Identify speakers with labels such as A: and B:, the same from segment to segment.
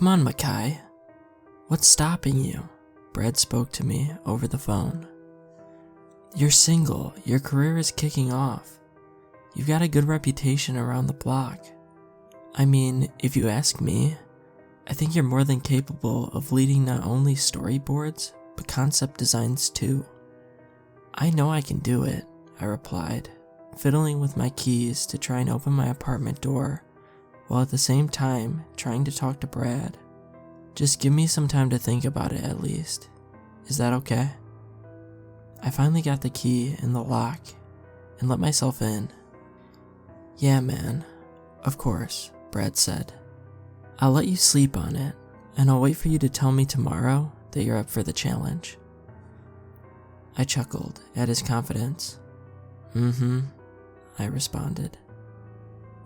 A: Come on, Mackay. What's stopping you? Brad spoke to me over the phone. You're single, your career is kicking off. You've got a good reputation around the block. I mean, if you ask me, I think you're more than capable of leading not only storyboards, but concept designs too. I know I can do it, I replied, fiddling with my keys to try and open my apartment door, while at the same time trying to talk to Brad. Just give me some time to think about it at least. Is that okay? I finally got the key in the lock and let myself in. Yeah, man, of course, Brad said. I'll let you sleep on it, and I'll wait for you to tell me tomorrow that you're up for the challenge. I chuckled at his confidence. I responded.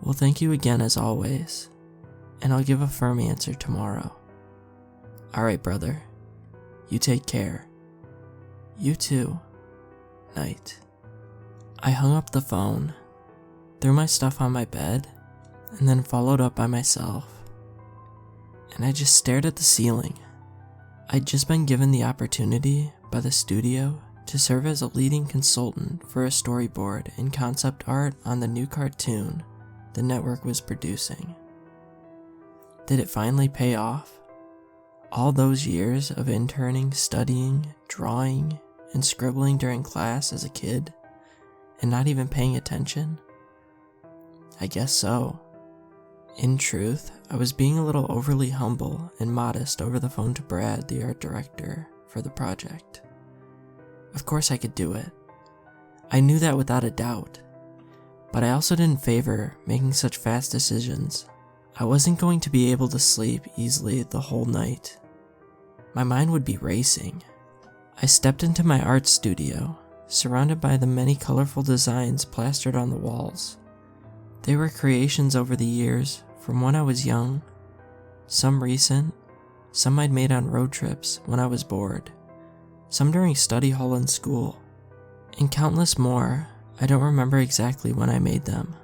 A: Well, thank you again as always, and I'll give a firm answer tomorrow. Alright, brother. You take care. You too. Night. I hung up the phone, threw my stuff on my bed, and then followed up by myself. And I just stared at the ceiling. I'd just been given the opportunity by the studio to serve as a leading consultant for a storyboard and concept art on the new cartoon the network was producing. Did it finally pay off? All those years of interning, studying, drawing, and scribbling during class as a kid, and not even paying attention? I guess so. In truth, I was being a little overly humble and modest over the phone to Brad, the art director, for the project. Of course I could do it. I knew that without a doubt. But I also didn't favor making such fast decisions. I wasn't going to be able to sleep easily the whole night. My mind would be racing. I stepped into my art studio, surrounded by the many colorful designs plastered on the walls. They were creations over the years from when I was young, some recent, some I'd made on road trips when I was bored, some during study hall in school, and countless more I don't remember exactly when I made them.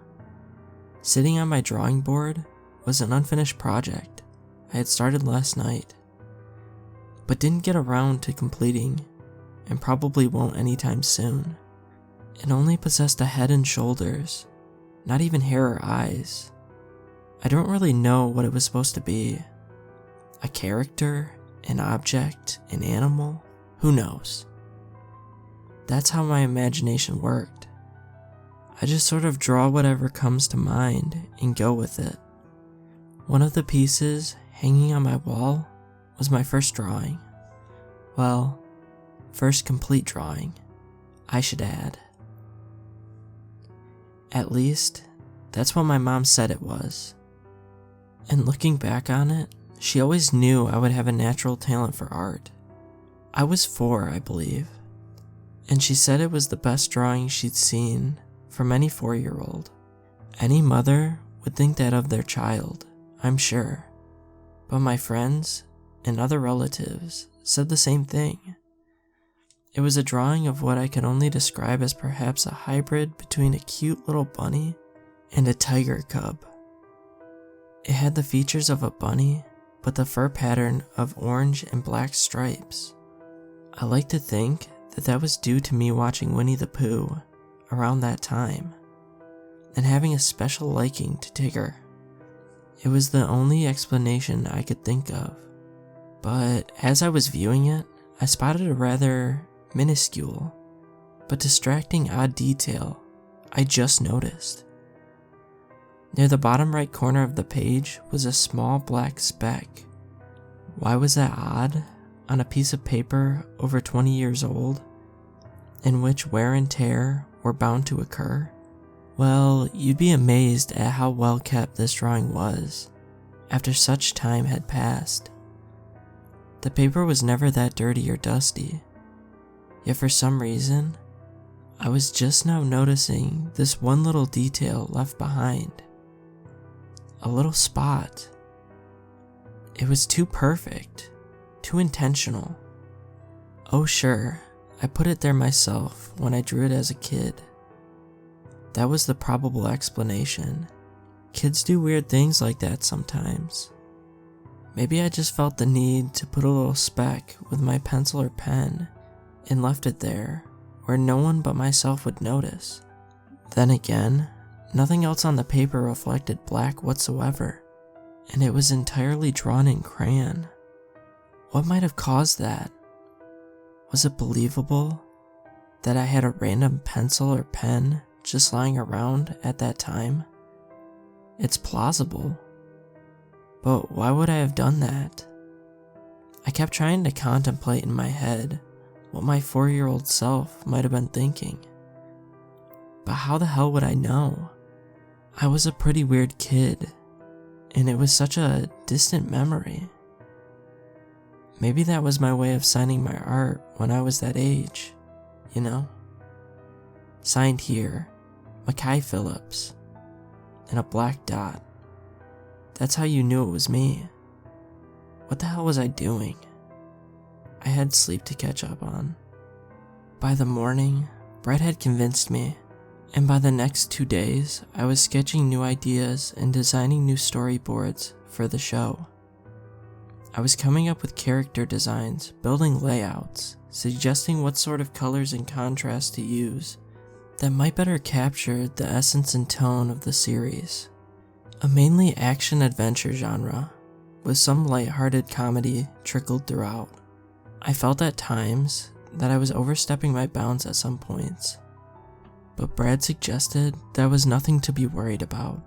A: Sitting on my drawing board was an unfinished project I had started last night, but didn't get around to completing, and probably won't anytime soon. It only possessed a head and shoulders, not even hair or eyes. I don't really know what it was supposed to be. A character, an object, an animal, who knows? That's how my imagination worked. I just sort of draw whatever comes to mind and go with it. One of the pieces hanging on my wall was my first drawing. Well, first complete drawing, I should add. At least, that's what my mom said it was. And looking back on it, she always knew I would have a natural talent for art. I was 4, I believe, and she said it was the best drawing she'd seen from any 4-year-old. Any mother would think that of their child, I'm sure, but my friends and other relatives said the same thing. It was a drawing of what I could only describe as perhaps a hybrid between a cute little bunny and a tiger cub. It had the features of a bunny, but the fur pattern of orange and black stripes. I like to think that that was due to me watching Winnie the Pooh around that time, and having a special liking to Tigger. It was the only explanation I could think of, but as I was viewing it, I spotted a rather minuscule but distracting odd detail I just noticed. Near the bottom right corner of the page was a small black speck. Why was that odd on a piece of paper over 20 years old, in which wear and tear were bound to occur? Well, you'd be amazed at how well kept this drawing was after such time had passed. The paper was never that dirty or dusty, yet for some reason, I was just now noticing this one little detail left behind. A little spot. It was too perfect, too intentional. Oh sure, I put it there myself when I drew it as a kid. That was the probable explanation. Kids do weird things like that sometimes. Maybe I just felt the need to put a little speck with my pencil or pen and left it there where no one but myself would notice. Then again, nothing else on the paper reflected black whatsoever, and it was entirely drawn in crayon. What might have caused that? Was it believable that I had a random pencil or pen just lying around at that time? It's plausible. But why would I have done that? I kept trying to contemplate in my head what my 4-year-old self might have been thinking. But how the hell would I know? I was a pretty weird kid, and it was such a distant memory. Maybe that was my way of signing my art when I was that age, you know? Signed here, Mackay Phillips, and a black dot. That's how you knew it was me. What the hell was I doing? I had sleep to catch up on. By the morning, Brett had convinced me, and by the next 2 days, I was sketching new ideas and designing new storyboards for the show. I was coming up with character designs, building layouts, suggesting what sort of colors and contrasts to use that might better capture the essence and tone of the series. A mainly action-adventure genre, with some lighthearted comedy trickled throughout. I felt at times that I was overstepping my bounds at some points, but Brad suggested there was nothing to be worried about.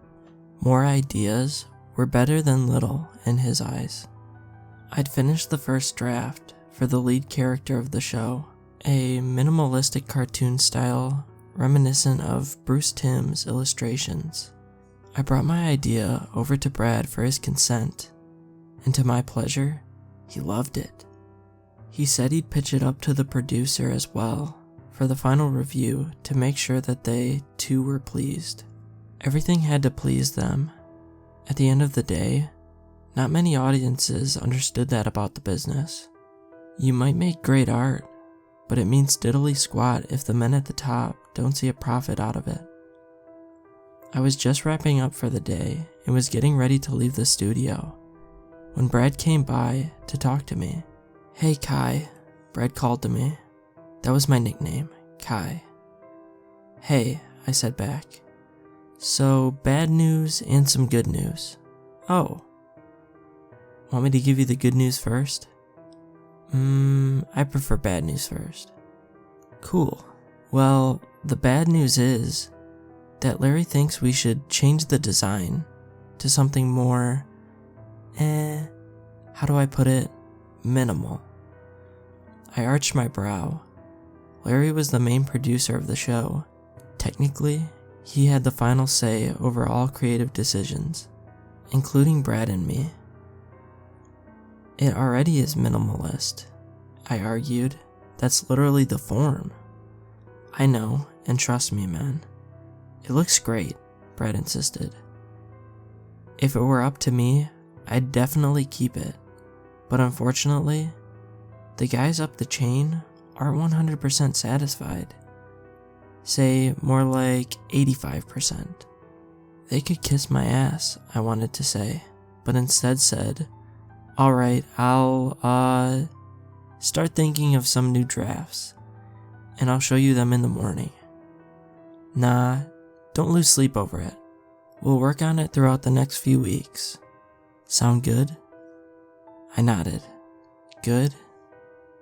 A: More ideas were better than little in his eyes. I'd finished the first draft for the lead character of the show, a minimalistic cartoon style reminiscent of Bruce Timm's illustrations. I brought my idea over to Brad for his consent, and to my pleasure, he loved it. He said he'd pitch it up to the producer as well for the final review to make sure that they too were pleased. Everything had to please them. At the end of the day, not many audiences understood that about the business. You might make great art, but it means diddly squat if the men at the top don't see a profit out of it. I was just wrapping up for the day and was getting ready to leave the studio when Brad came by to talk to me. "Hey Kai," Brad called to me. That was my nickname, Kai. "Hey," I said back. "So, bad news and some good news." "Oh. Want me to give you the good news first?" I prefer bad news first." "Cool. Well, the bad news is that Larry thinks we should change the design to something more, how do I put it, minimal." I arched my brow. Larry was the main producer of the show. Technically, he had the final say over all creative decisions, including Brad and me. "It already is minimalist," I argued. "That's literally the form." "I know, and trust me, man. It looks great," Brad insisted. "If it were up to me, I'd definitely keep it. But unfortunately, the guys up the chain aren't 100% satisfied. Say more like 85%. They could kiss my ass," I wanted to say, but instead said, "Alright, I'll, start thinking of some new drafts, and I'll show you them in the morning. Nah, don't lose sleep over it. We'll work on it throughout the next few weeks. Sound good?" I nodded. "Good?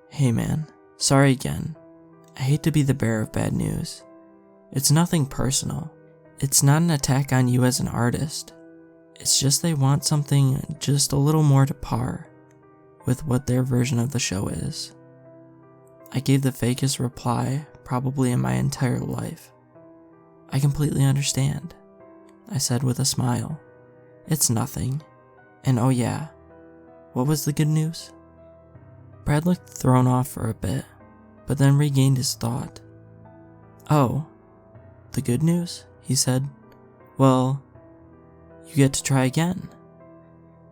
A: Hey man, sorry again. I hate to be the bearer of bad news. It's nothing personal. It's not an attack on you as an artist. It's just they want something just a little more to par with what their version of the show is." I gave the fakest reply probably in my entire life. "I completely understand," I said with a smile. "It's nothing. And oh yeah, what was the good news?" Brad looked thrown off for a bit, but then regained his thought. "Oh, the good news?" he said. "Well, you get to try again."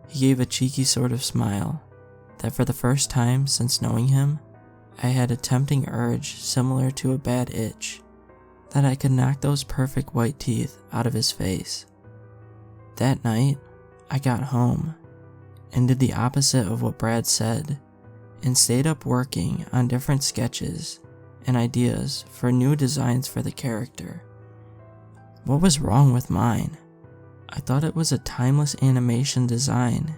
A: He gave a cheeky sort of smile that for the first time since knowing him, I had a tempting urge similar to a bad itch, that I could knock those perfect white teeth out of his face. That night, I got home, and did the opposite of what Brad said, and stayed up working on different sketches and ideas for new designs for the character. What was wrong with mine? I thought it was a timeless animation design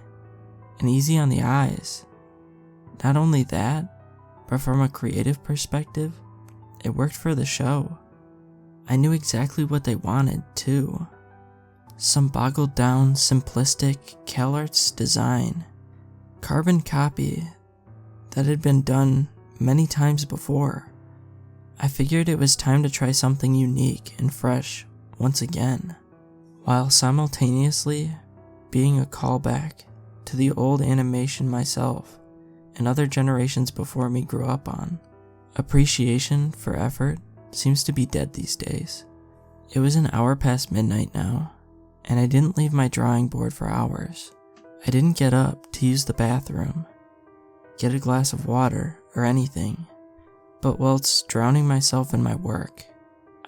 A: and easy on the eyes. Not only that, but from a creative perspective, it worked for the show. I knew exactly what they wanted, too. Some boggled down, simplistic CalArts design. Carbon copy that had been done many times before. I figured it was time to try something unique and fresh once again, while simultaneously being a callback to the old animation myself and other generations before me grew up on. Appreciation for effort seems to be dead these days. It was an hour past midnight now, and I didn't leave my drawing board for hours. I didn't get up to use the bathroom, get a glass of water, or anything. But whilst drowning myself in my work,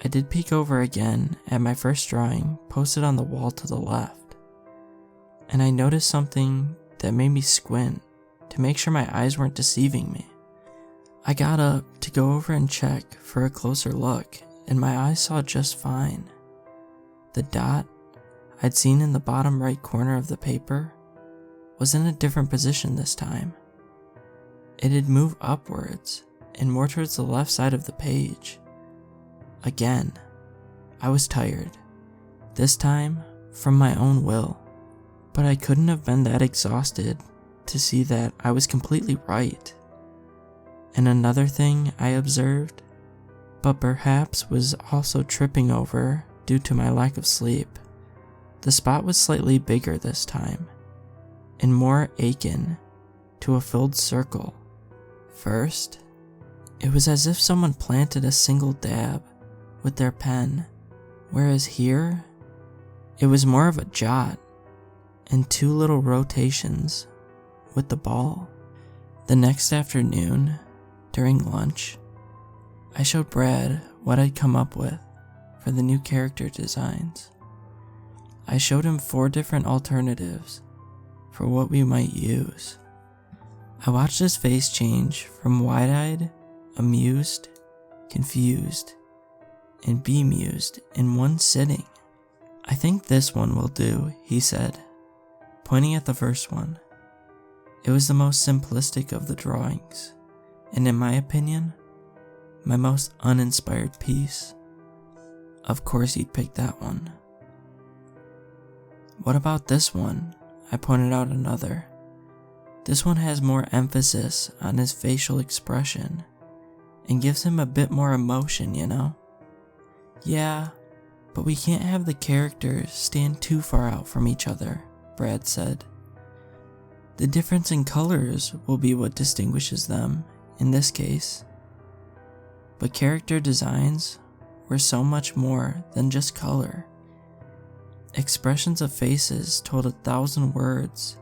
A: I did peek over again at my first drawing posted on the wall to the left, and I noticed something that made me squint to make sure my eyes weren't deceiving me. I got up to go over and check for a closer look, and my eyes saw just fine. The dot I'd seen in the bottom right corner of the paper was in a different position this time. It had moved upwards and more towards the left side of the page. Again, I was tired, this time from my own will, but I couldn't have been that exhausted to see that I was completely right. And another thing I observed, but perhaps was also tripping over due to my lack of sleep, the spot was slightly bigger this time, and more akin to a filled circle. First, it was as if someone planted a single dab with their pen, whereas here, it was more of a jot and 2 little rotations with the ball. The next afternoon, during lunch, I showed Brad what I'd come up with for the new character designs. I showed him 4 different alternatives for what we might use. I watched his face change from wide-eyed, amused, confused, and bemused in one sitting. "I think this one will do," he said, pointing at the first one. It was the most simplistic of the drawings, and in my opinion, my most uninspired piece. Of course he'd pick that one. "What about this one?" I pointed out another. "This one has more emphasis on his facial expression and gives him a bit more emotion, you know?" "Yeah, but we can't have the characters stand too far out from each other," Brad said. "The difference in colors will be what distinguishes them, in this case." But character designs were so much more than just color. Expressions of faces told 1,000 words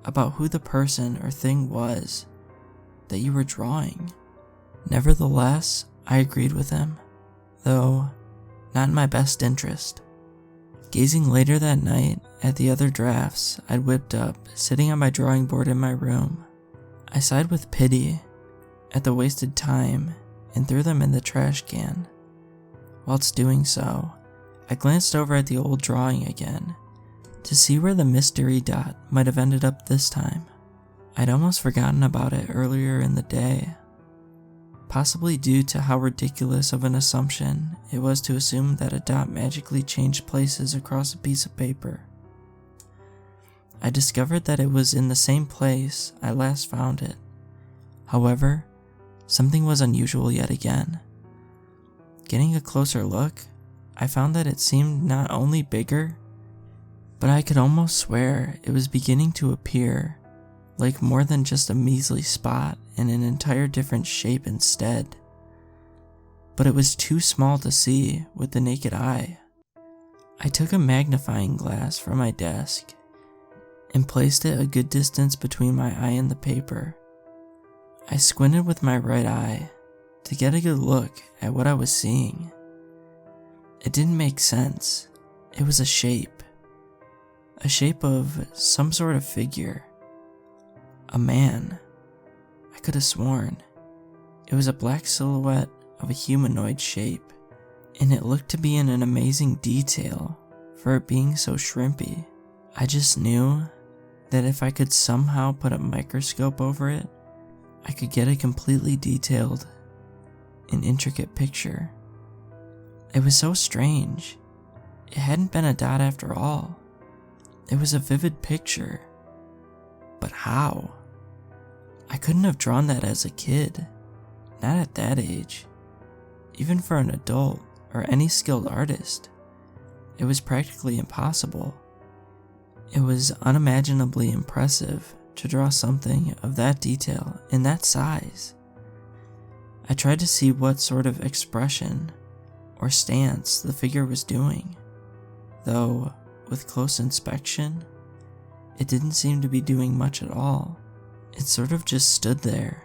A: about who the person or thing was that you were drawing. Nevertheless, I agreed with him, though not in my best interest. Gazing later that night at the other drafts I'd whipped up sitting on my drawing board in my room, I sighed with pity at the wasted time and threw them in the trash can. Whilst doing so, I glanced over at the old drawing again to see where the mystery dot might have ended up this time. I'd almost forgotten about it earlier in the day, possibly due to how ridiculous of an assumption it was to assume that a dot magically changed places across a piece of paper. I discovered that it was in the same place I last found it. However, something was unusual yet again. Getting a closer look, I found that it seemed not only bigger, but I could almost swear it was beginning to appear like more than just a measly spot in an entire different shape instead. But it was too small to see with the naked eye. I took a magnifying glass from my desk and placed it a good distance between my eye and the paper. I squinted with my right eye to get a good look at what I was seeing. It didn't make sense. It was a shape of some sort of figure, A man. I could have sworn. It was a black silhouette of a humanoid shape, and it looked to be in an amazing detail for it being so shrimpy. I just knew that if I could somehow put a microscope over it, I could get a completely detailed and intricate picture. It was so strange. It hadn't been a dot after all. It was a vivid picture. But how? I couldn't have drawn that as a kid. Not at that age. Even for an adult or any skilled artist, it was practically impossible. It was unimaginably impressive to draw something of that detail in that size. I tried to see what sort of expression or stance the figure was doing, though with close inspection, it didn't seem to be doing much at all. It sort of just stood there,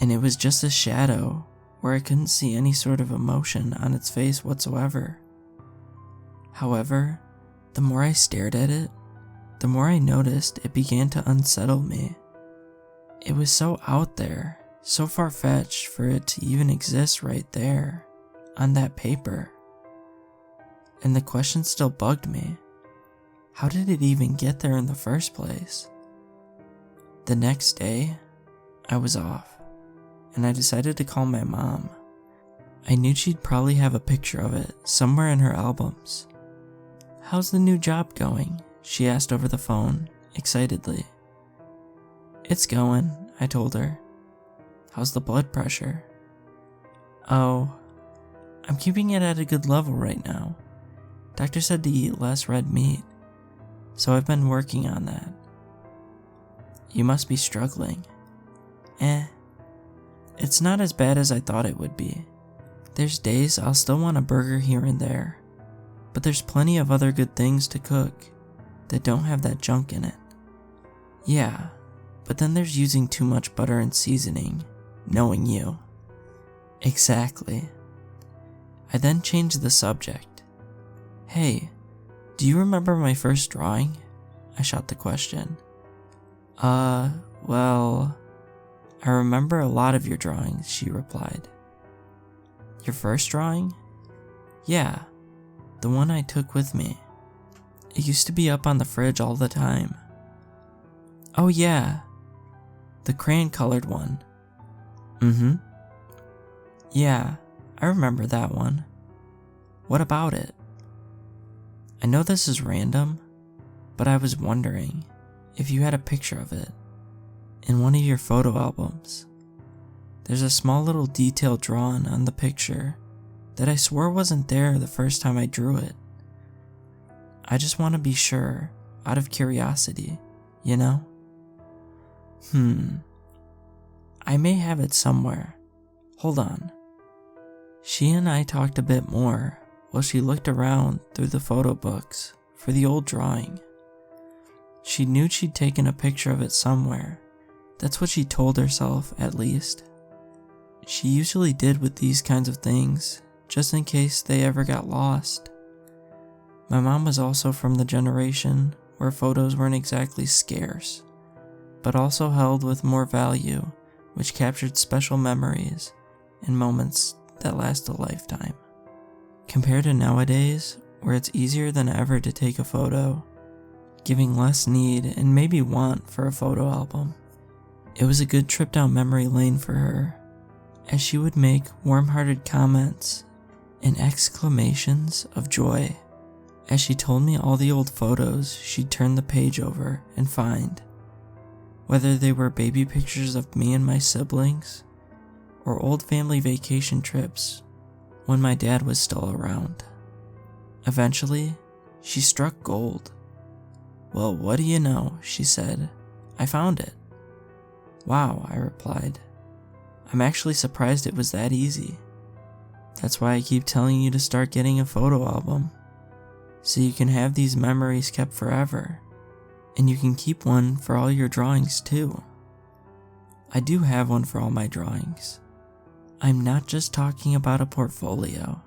A: and it was just a shadow where I couldn't see any sort of emotion on its face whatsoever. However, the more I stared at it, the more I noticed it began to unsettle me. It was so out there, so far-fetched for it to even exist right there, on that paper. And the question still bugged me. How did it even get there in the first place? The next day, I was off, and I decided to call my mom. I knew she'd probably have a picture of it somewhere in her albums. "How's the new job going?" she asked over the phone, excitedly. "It's going," I told her. "How's the blood pressure?" "Oh, I'm keeping it at a good level right now. Doctor said to eat less red meat, so I've been working on that." "You must be struggling." It's not as bad as I thought it would be. There's days I'll still want a burger here and there, but there's plenty of other good things to cook that don't have that junk in it." "Yeah, but then there's using too much butter and seasoning, knowing you." "Exactly." I then changed the subject. "Hey, do you remember my first drawing?" I shot the question. Well, I remember a lot of your drawings," she replied. "Your first drawing?" "Yeah, the one I took with me. It used to be up on the fridge all the time." "Oh yeah, the crayon-colored one." "Mm-hmm. Yeah, I remember that one. What about it?" "I know this is random, but I was wondering if you had a picture of it in one of your photo albums. There's a small little detail drawn on the picture that I swore wasn't there the first time I drew it. I just want to be sure, out of curiosity, you know?" I may have it somewhere. Hold on." She and I talked a bit more while she looked around through the photo books for the old drawing. She knew she'd taken a picture of it somewhere. That's what she told herself, at least. She usually did with these kinds of things, just in case they ever got lost. My mom was also from the generation where photos weren't exactly scarce, but also held with more value, which captured special memories and moments that last a lifetime. Compared to nowadays, where it's easier than ever to take a photo, giving less need and maybe want for a photo album. It was a good trip down memory lane for her, as she would make warm-hearted comments and exclamations of joy as she told me all the old photos she'd turn the page over and find, whether they were baby pictures of me and my siblings, or old family vacation trips when my dad was still around. Eventually, she struck gold. "Well, what do you know?" she said. "I found it." "Wow," I replied. "I'm actually surprised it was that easy. That's why I keep telling you to start getting a photo album, so you can have these memories kept forever, and you can keep one for all your drawings too." I do have one for all my drawings. I'm not just talking about a portfolio,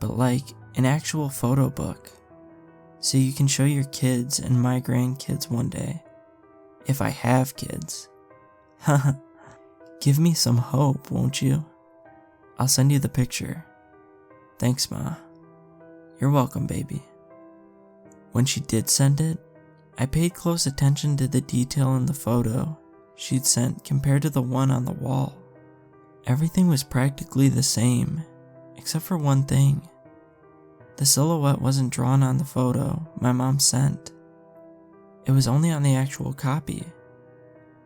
A: but like an actual photo book, so you can show your kids and my grandkids one day, If I have kids. Haha. Give me some hope, won't you? I'll send you the picture. Thanks, Ma. You're welcome, baby. When she did send it, I paid close attention to the detail in the photo she'd sent compared to the one on the wall. Everything was practically the same, except for one thing. The silhouette wasn't drawn on the photo my mom sent. It was only on the actual copy.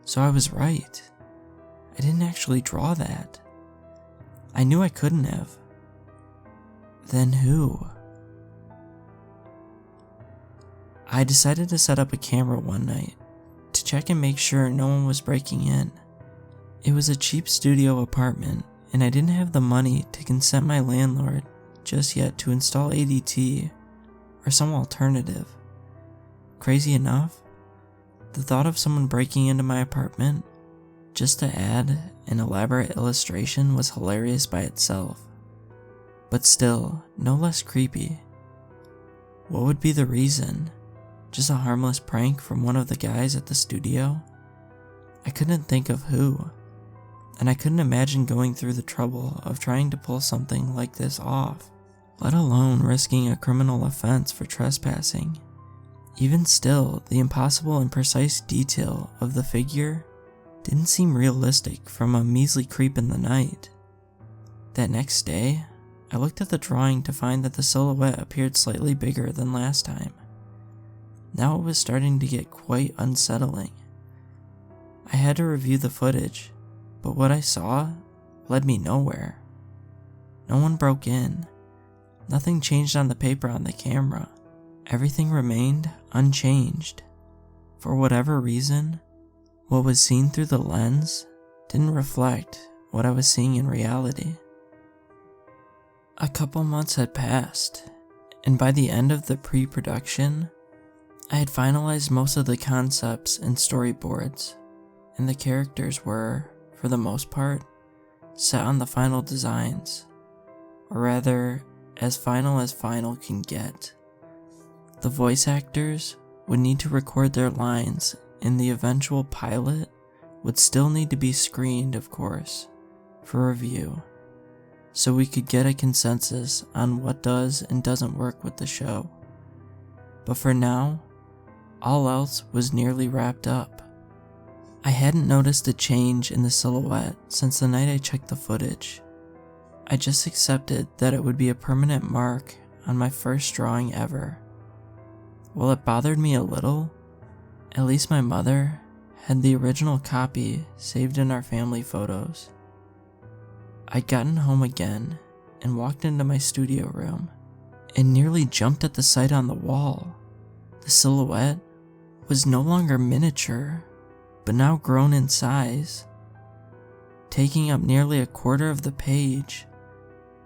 A: So I was right. I didn't actually draw that. I knew I couldn't have. Then who? I decided to set up a camera one night to check and make sure no one was breaking in. It was a cheap studio apartment, and I didn't have the money to consent my landlord just yet to install ADT or some alternative. Crazy enough, the thought of someone breaking into my apartment just to add an elaborate illustration was hilarious by itself, but still no less creepy. What would be the reason? Just a harmless prank from one of the guys at the studio? I couldn't think of who, and I couldn't imagine going through the trouble of trying to pull something like this off, let alone risking a criminal offense for trespassing. Even still, the impossible and precise detail of the figure didn't seem realistic from a measly creep in the night. That next day, I looked at the drawing to find that the silhouette appeared slightly bigger than last time. Now it was starting to get quite unsettling. I had to review the footage, but what I saw led me nowhere. No one broke in. Nothing changed on the paper on the camera. Everything remained unchanged. For whatever reason, what was seen through the lens didn't reflect what I was seeing in reality. A couple months had passed, and by the end of the pre-production, I had finalized most of the concepts and storyboards, and the characters were, for the most part, set on the final designs, or rather, as final can get. The voice actors would need to record their lines, and the eventual pilot would still need to be screened, of course, for review, so we could get a consensus on what does and doesn't work with the show. But for now, all else was nearly wrapped up. I hadn't noticed a change in the silhouette since the night I checked the footage. I just accepted that it would be a permanent mark on my first drawing ever. While it bothered me a little, at least my mother had the original copy saved in our family photos. I'd gotten home again and walked into my studio room and nearly jumped at the sight on the wall. The silhouette was no longer miniature, but now grown in size, taking up nearly a quarter of the page.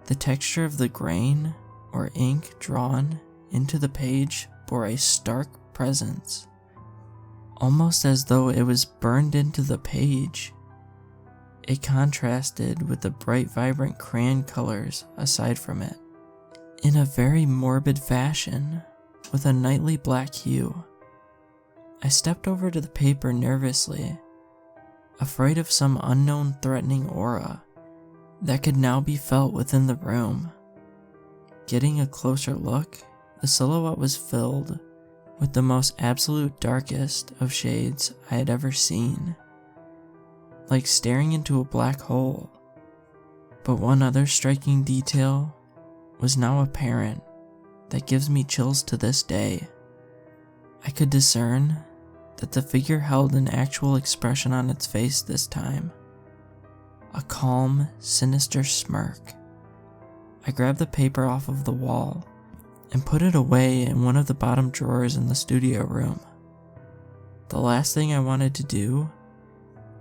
A: The texture of the grain or ink drawn into the page bore a stark presence, almost as though it was burned into the page. It contrasted with the bright, vibrant crayon colors aside from it, in a very morbid fashion, with a nightly black hue. I stepped over to the paper nervously, afraid of some unknown threatening aura that could now be felt within the room. Getting a closer look, the silhouette was filled with the most absolute darkest of shades I had ever seen, like staring into a black hole. But one other striking detail was now apparent that gives me chills to this day. I could discern that the figure held an actual expression on its face this time. A calm, sinister smirk. I grabbed the paper off of the wall and put it away in one of the bottom drawers in the studio room. The last thing I wanted to do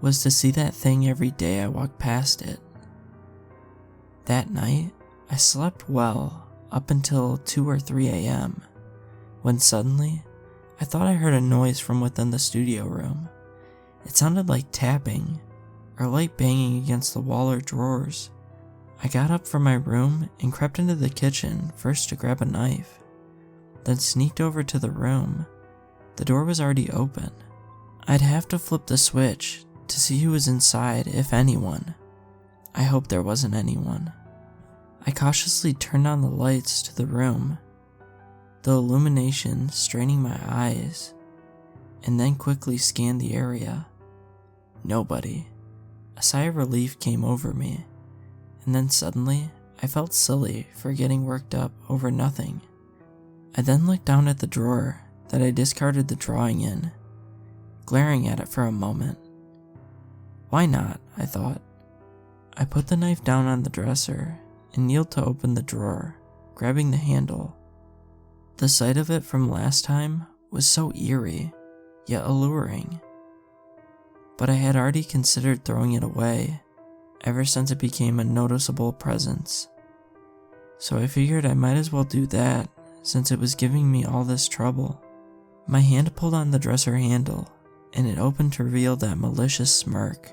A: was to see that thing every day I walked past it. That night, I slept well up until 2 or 3 a.m., when suddenly, I thought I heard a noise from within the studio room. It sounded like tapping, or light banging against the wall or drawers. I got up from my room and crept into the kitchen first to grab a knife, then sneaked over to the room. The door was already open. I'd have to flip the switch to see who was inside, if anyone. I hoped there wasn't anyone. I cautiously turned on the lights to the room, the illumination straining my eyes, and then quickly scanned the area. Nobody. A sigh of relief came over me, and then suddenly I felt silly for getting worked up over nothing. I then looked down at the drawer that I discarded the drawing in, glaring at it for a moment. Why not, I thought. I put the knife down on the dresser and kneeled to open the drawer, grabbing the handle. The sight of it from last time was so eerie, yet alluring. But I had already considered throwing it away ever since it became a noticeable presence. So I figured I might as well do that since it was giving me all this trouble. My hand pulled on the dresser handle and it opened to reveal that malicious smirk,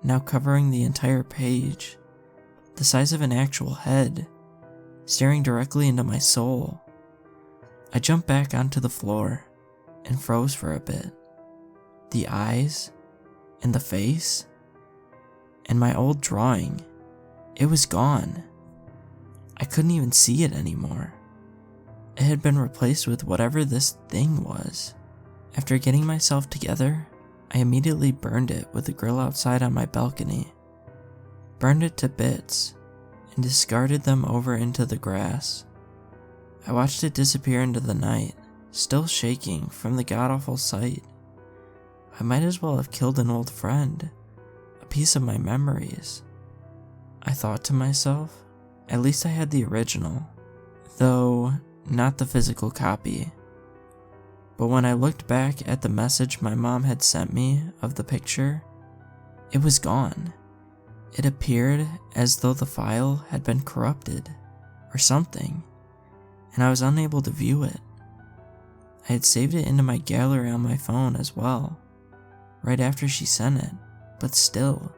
A: now covering the entire page, the size of an actual head, staring directly into my soul. I jumped back onto the floor and froze for a bit. The eyes, and the face, and my old drawing, it was gone. I couldn't even see it anymore. It had been replaced with whatever this thing was. After getting myself together, I immediately burned it with the grill outside on my balcony. Burned it to bits, and discarded them over into the grass. I watched it disappear into the night, still shaking from the god-awful sight. I might as well have killed an old friend, a piece of my memories. I thought to myself, at least I had the original, though not the physical copy. But when I looked back at the message my mom had sent me of the picture, it was gone. It appeared as though the file had been corrupted, or something, and I was unable to view it. I had saved it into my gallery on my phone as well, right after she sent it, but still,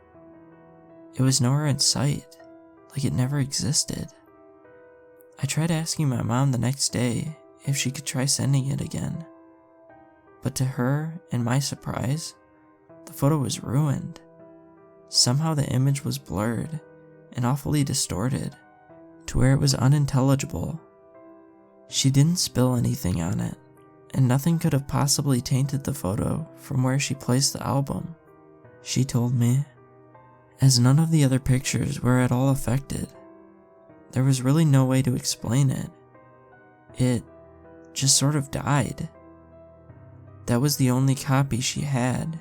A: it was nowhere in sight, like it never existed. I tried asking my mom the next day if she could try sending it again, but to her and my surprise, the photo was ruined. Somehow the image was blurred and awfully distorted to where it was unintelligible. She didn't spill anything on it, and nothing could have possibly tainted the photo from where she placed the album, she told me, as none of the other pictures were at all affected. There was really no way to explain it. It just sort of died. That was the only copy she had,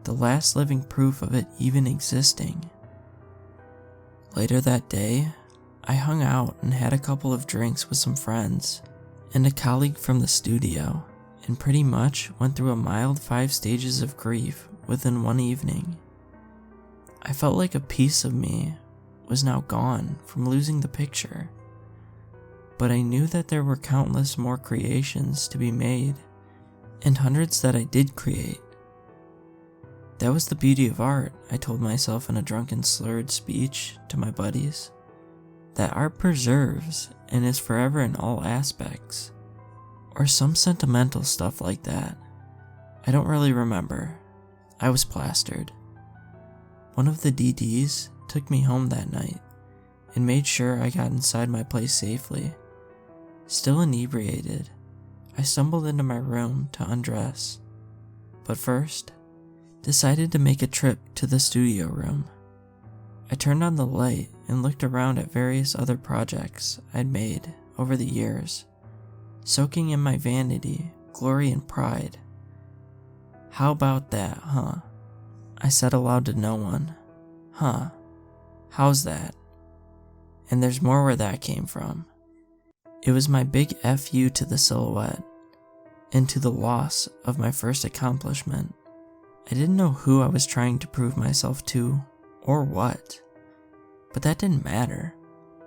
A: the last living proof of it even existing. Later that day, I hung out and had a couple of drinks with some friends and a colleague from the studio, and pretty much went through a mild 5 stages of grief within one evening. I felt like a piece of me was now gone from losing the picture, but I knew that there were countless more creations to be made, and hundreds that I did create. That was the beauty of art, I told myself in a drunken slurred speech to my buddies. That art preserves and is forever in all aspects, or some sentimental stuff like that. I don't really remember. I was plastered. One of the DDs took me home that night and made sure I got inside my place safely. Still inebriated, I stumbled into my room to undress, but first decided to make a trip to the studio room. I turned on the light and looked around at various other projects I'd made over the years, soaking in my vanity, glory, and pride. How about that, huh? I said aloud to no one. Huh? How's that? And there's more where that came from. It was my big FU to the silhouette, and to the loss of my first accomplishment. I didn't know who I was trying to prove myself to, or what. But that didn't matter.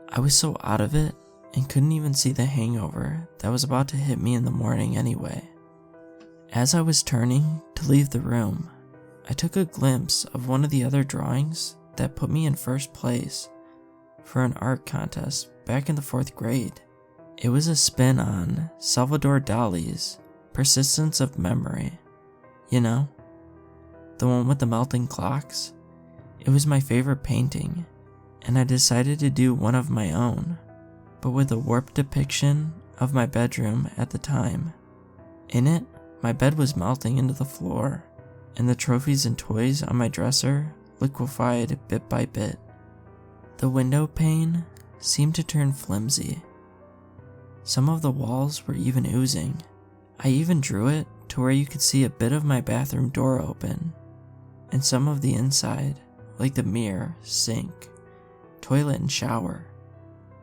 A: I was so out of it and couldn't even see the hangover that was about to hit me in the morning anyway. As I was turning to leave the room, I took a glimpse of one of the other drawings that put me in first place for an art contest back in the 4th grade. It was a spin on Salvador Dali's Persistence of Memory. You know, the one with the melting clocks. It was my favorite painting, and I decided to do one of my own, but with a warped depiction of my bedroom at the time. In it, my bed was melting into the floor, and the trophies and toys on my dresser liquefied bit by bit. The window pane seemed to turn flimsy. Some of the walls were even oozing. I even drew it to where you could see a bit of my bathroom door open, and some of the inside, like the mirror, sink, toilet, and shower.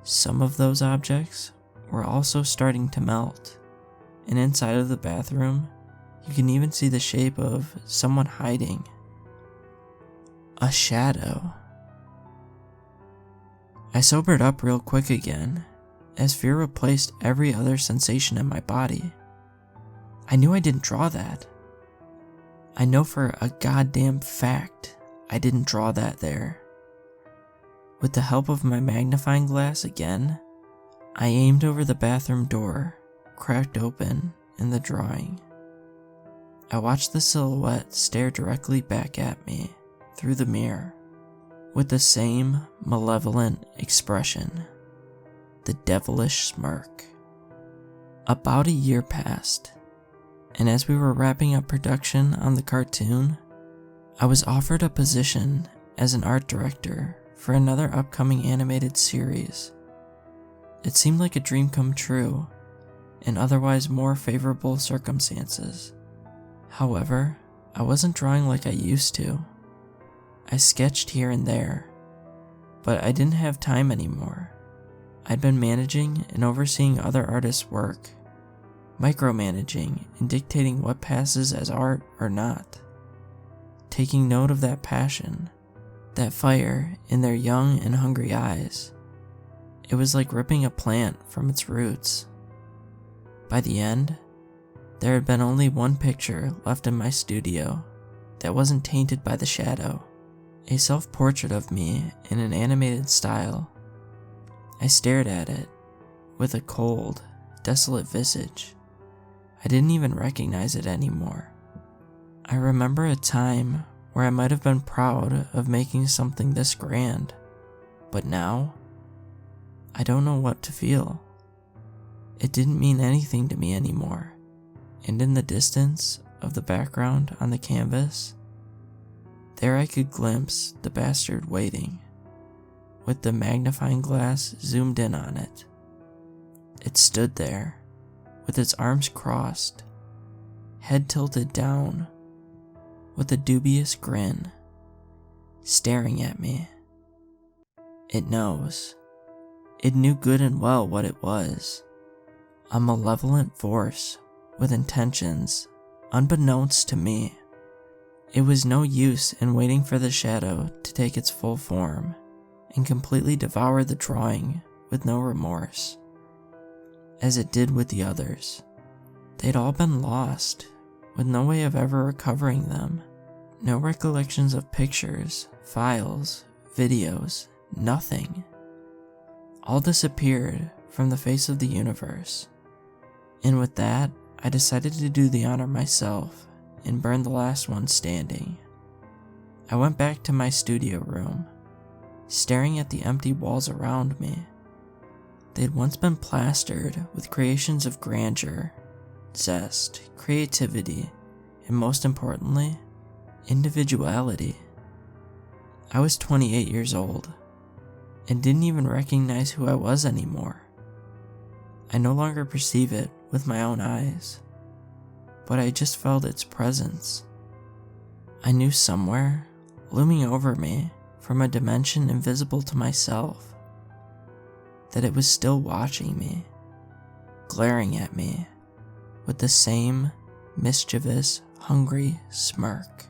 A: Some of those objects were also starting to melt, and inside of the bathroom, you can even see the shape of someone hiding. A shadow. I sobered up real quick again, as fear replaced every other sensation in my body. I knew I didn't draw that. I know for a goddamn fact I didn't draw that there. With the help of my magnifying glass again, I aimed over the bathroom door, cracked open in the drawing. I watched the silhouette stare directly back at me through the mirror with the same malevolent expression, the devilish smirk. About a year passed, and as we were wrapping up production on the cartoon, I was offered a position as an art director for another upcoming animated series. It seemed like a dream come true in otherwise more favorable circumstances. However, I wasn't drawing like I used to. I sketched here and there, but I didn't have time anymore. I'd been managing and overseeing other artists' work, micromanaging and dictating what passes as art or not, taking note of that passion, that fire in their young and hungry eyes. It was like ripping a plant from its roots. By the end, there had been only one picture left in my studio that wasn't tainted by the shadow, a self-portrait of me in an animated style. I stared at it with a cold, desolate visage. I didn't even recognize it anymore. I remember a time where I might have been proud of making something this grand, but now, I don't know what to feel. It didn't mean anything to me anymore, and in the distance of the background on the canvas, there I could glimpse the bastard waiting, with the magnifying glass zoomed in on it. It stood there, with its arms crossed, head tilted down, with a dubious grin, staring at me. It knows. It knew good and well what it was. A malevolent force with intentions unbeknownst to me. It was no use in waiting for the shadow to take its full form and completely devour the drawing with no remorse, as it did with the others. They'd all been lost, with no way of ever recovering them. No recollections of pictures, files, videos, nothing. All disappeared from the face of the universe. And with that, I decided to do the honor myself and burn the last one standing. I went back to my studio room, staring at the empty walls around me. They'd once been plastered with creations of grandeur, zest, creativity, and most importantly, individuality. I was 28 years old, and didn't even recognize who I was anymore. I no longer perceive it with my own eyes, but I just felt its presence. I knew somewhere, looming over me from a dimension invisible to myself, that it was still watching me, glaring at me with the same mischievous, hungry smirk.